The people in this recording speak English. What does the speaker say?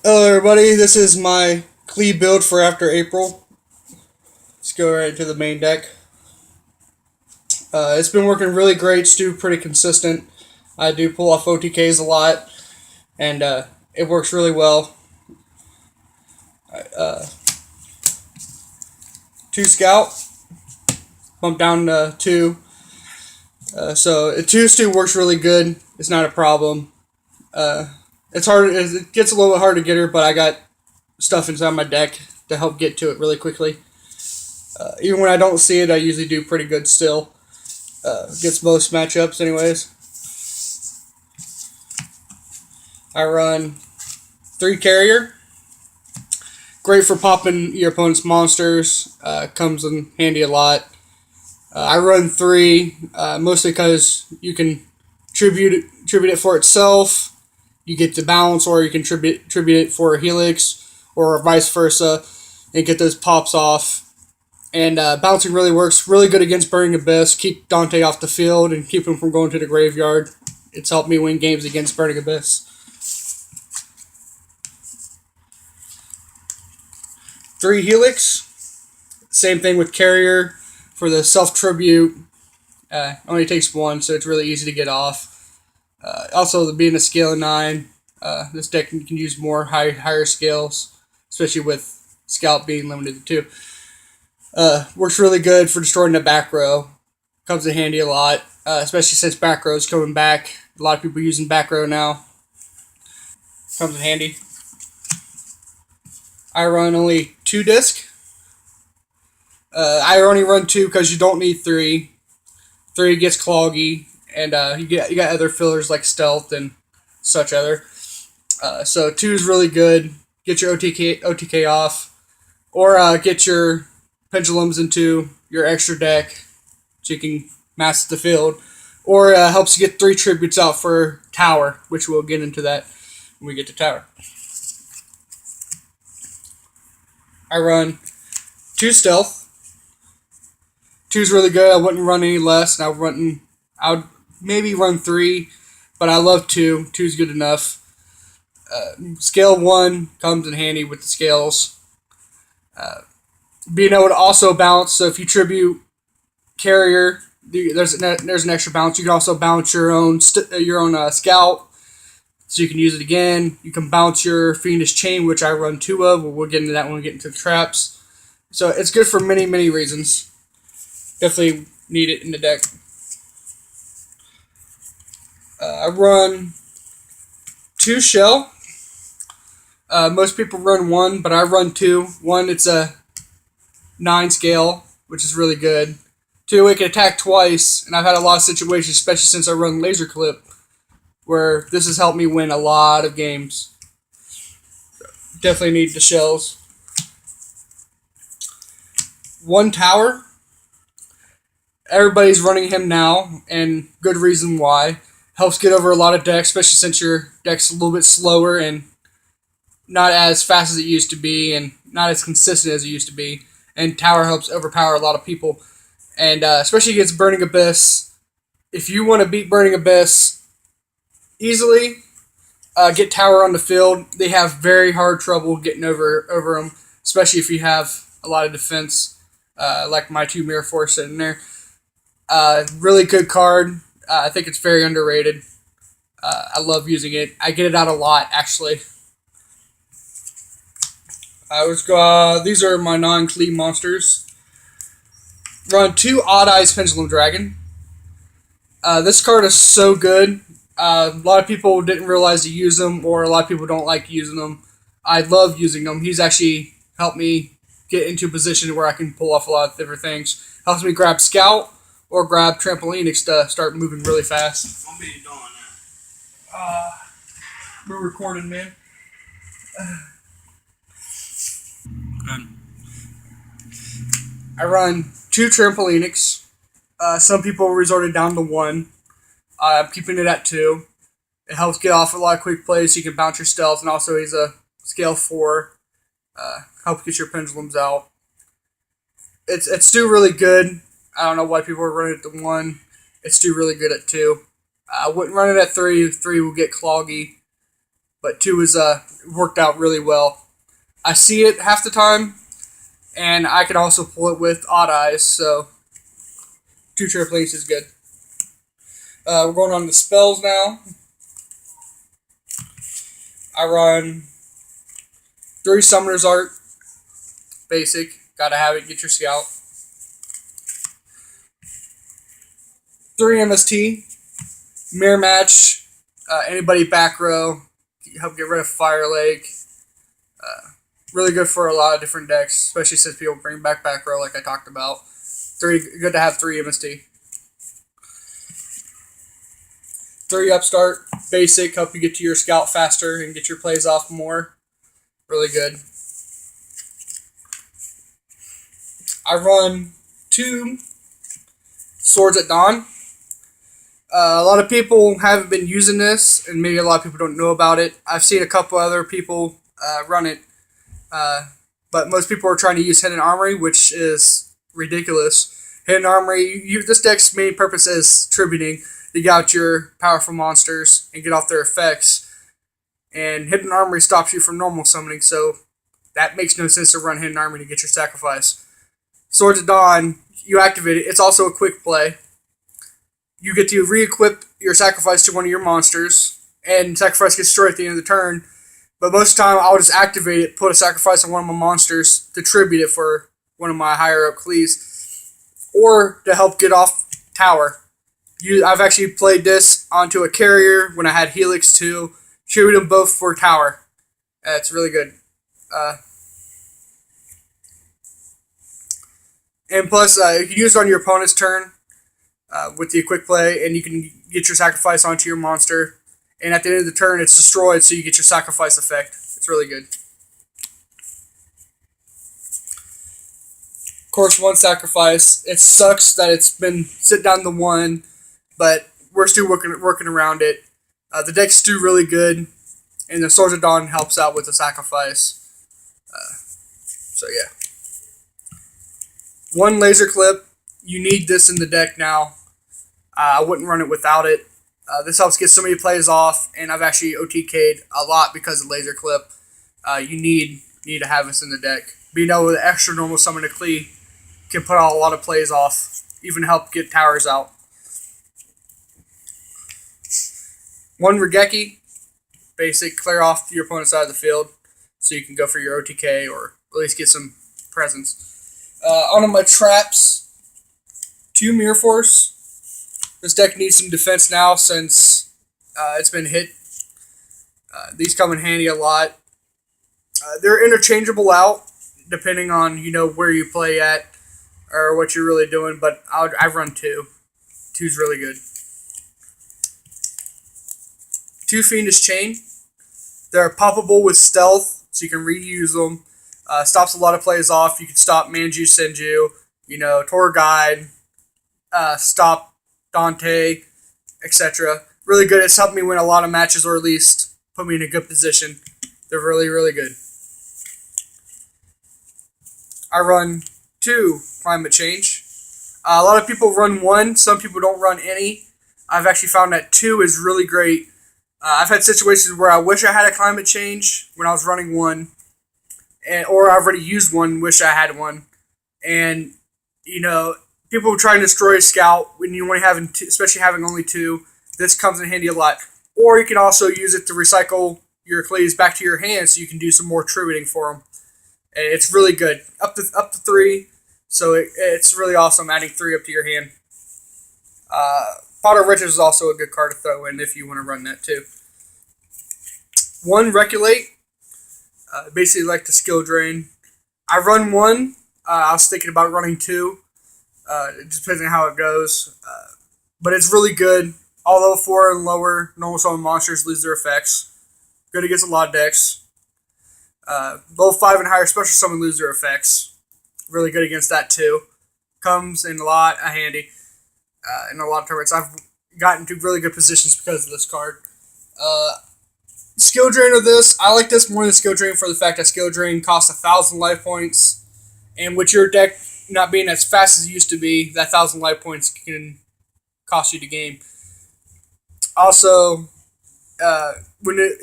Hello everybody, this is my Qliphort build for after April. Let's go right into the main deck. It's been working really great, Stu, pretty consistent. I do pull off OTKs a lot, and it works really well. Uh, 2 Scout, bump down to 2. So a 2 Stu works really good, it's not a problem. It's hard. It gets a little bit hard to get her, but I got stuff inside my deck to help get to it really quickly. Even when I don't see it, I usually do pretty good still. Gets most matchups anyways. I run 3 Carrier. Great for popping your opponent's monsters. Comes in handy a lot. I run 3, mostly because you can tribute it for itself. You get the balance, or you can tribute it for a Helix, or vice versa, and get those pops off. And bouncing really works, really good against Burning Abyss. Keep Dante off the field and keep him from going to the graveyard. It's helped me win games against Burning Abyss. 3 Helix, same thing with Carrier for the self-tribute. Only takes 1, so it's really easy to get off. Also, being a scale of 9, this deck can use more higher scales, especially with Scout being limited to 2. Works really good for destroying the back row. Comes in handy a lot, especially since back row is coming back. A lot of people using back row now. Comes in handy. I run only 2 disc. I only run 2 because you don't need 3. 3 gets cloggy, and you got other fillers like stealth and such other. So 2 is really good. Get your OTK off, or get your pendulums into your extra deck so you can master the field, or helps you get 3 tributes out for tower, which we'll get into that when we get to tower. I run 2 stealth. 2 is really good. I wouldn't run any less, and I would maybe run 3, but I love 2. 2 is good enough. Scale 1 comes in handy with the scales. Being able to also bounce, so if you tribute Carrier, there's an extra bounce. You can also bounce your own Scout, so you can use it again. You can bounce your Fiendish Chain, which I run 2 of. We'll get into that when we get into the traps. So it's good for many, many reasons. Definitely need it in the deck. I run 2 Shell. Most people run 1, but I run 2. 1, it's a 9 scale, which is really good. 2, it can attack twice, and I've had a lot of situations, especially since I run Laser Clip, where this has helped me win a lot of games. Definitely need the shells. 1 Tower. Everybody's running him now, and good reason why. Helps get over a lot of decks, especially since your deck's a little bit slower and not as fast as it used to be, and not as consistent as it used to be. And Tower helps overpower a lot of people, and especially against Burning Abyss. If you want to beat Burning Abyss easily, get Tower on the field. They have very hard trouble getting over them, especially if you have a lot of defense, like my 2 Mirror Force sitting there. Really good card. I think it's very underrated. I love using it. I get it out a lot, actually. These are my non-Qliphort monsters. Run 2 Odd Eyes Pendulum Dragon. This card is so good. A lot of people didn't realize to use them, or a lot of people don't like using them. I love using them. He's actually helped me get into a position where I can pull off a lot of different things. Helps me grab Scout or grab Trampolinix to start moving really fast. I'll be doing that. We're recording, man. Good. I run 2 Trampolinix. Some people resorted down to 1. I'm keeping it at 2. It helps get off a lot of quick plays so you can bounce your stealth, and also he's a scale 4. Helps get your pendulums out. It's still really good. I don't know why people are running it at 1. It's still really good at 2. I wouldn't run it at 3. 3 will get cloggy. but 2 is worked out really well. I see it half the time, and I can also pull it with odd eyes, so 2 triplings is good. We're going on to spells now. I run 3 Summoner's Art, basic, gotta have it, get your scout. 3 MST, mirror match, anybody back row, help get rid of Fire Lake. Really good for a lot of different decks, especially since people bring back row like I talked about. Good to have 3 MST. 3 Upstart, basic, help you get to your scout faster and get your plays off more. Really good. I run 2 Swords at Dawn. A lot of people haven't been using this, and maybe a lot of people don't know about it. I've seen a couple other people run it, but most people are trying to use Hidden Armory, which is ridiculous. Hidden Armory, this deck's main purpose is tributing. You get out your powerful monsters and get off their effects. And Hidden Armory stops you from normal summoning, so that makes no sense to run Hidden Armory to get your sacrifice. Swords of Dawn, you activate it. It's also a quick play. You get to re-equip your sacrifice to one of your monsters, and sacrifice gets destroyed at the end of the turn. But most of the time, I'll just activate it, put a sacrifice on one of my monsters to tribute it for one of my higher-up Qliphs, or to help get off tower. I've actually played this onto a carrier when I had Helix 2. Tribute them both for tower. It's really good. And plus, you can use it on your opponent's turn with the quick play, and you can get your sacrifice onto your monster. And at the end of the turn, it's destroyed, so you get your sacrifice effect. It's really good. Of course, 1 sacrifice. It sucks that it's been sit down to 1, but we're still working around it. The deck's still really good, and the Swords of Dawn helps out with the sacrifice. So yeah. 1 laser clip. You need this in the deck now. I wouldn't run it without it. This helps get so many plays off, and I've actually OTK'd a lot because of laser clip. You need to have this in the deck. Being able to extra normal summon a Qli can put out a lot of plays off, even help get towers out. 1 Regeki, basic, clear off your opponent's side of the field so you can go for your OTK or at least get some presence. On my traps, 2 Mirror Force. This deck needs some defense now since it's been hit. These come in handy a lot. They're interchangeable out depending on where you play at or what you're really doing, but I run 2. 2's really good. 2 Fiendish Chain. They're poppable with stealth, so you can reuse them. Stops a lot of plays off. You can stop Manju Senju, Tour Guide, stop Dante, etc. Really good. It's helped me win a lot of matches, or at least put me in a good position. They're really, really good. I run 2 Climate Change. A lot of people run 1. Some people don't run any. I've actually found that 2 is really great. I've had situations where I wish I had a Climate Change when I was running 1, or I've already used 1, wish I had 1. And, people try and destroy a scout when you only having 2, especially having only 2. This comes in handy a lot. Or you can also use it to recycle your Qliphs back to your hand so you can do some more tributing for them. And it's really good. Up to 3, so it's really awesome adding 3 up to your hand. Pot of Riches is also a good card to throw in if you want to run that too. 1 Reculate. Basically like the skill drain. I run 1. I was thinking about running 2. It just depends on how it goes. But it's really good. All level 4 and lower normal summon monsters lose their effects. Good against a lot of decks. Level 5 and higher special summon lose their effects. Really good against that too. Comes in a lot of handy. In a lot of tournaments. I've gotten to really good positions because of this card. Skill Drain of this, I like this more than Skill Drain for the fact that Skill Drain costs 1,000 life points. And with your deck not being as fast as it used to be, that 1,000 life points can cost you the game. Also, when it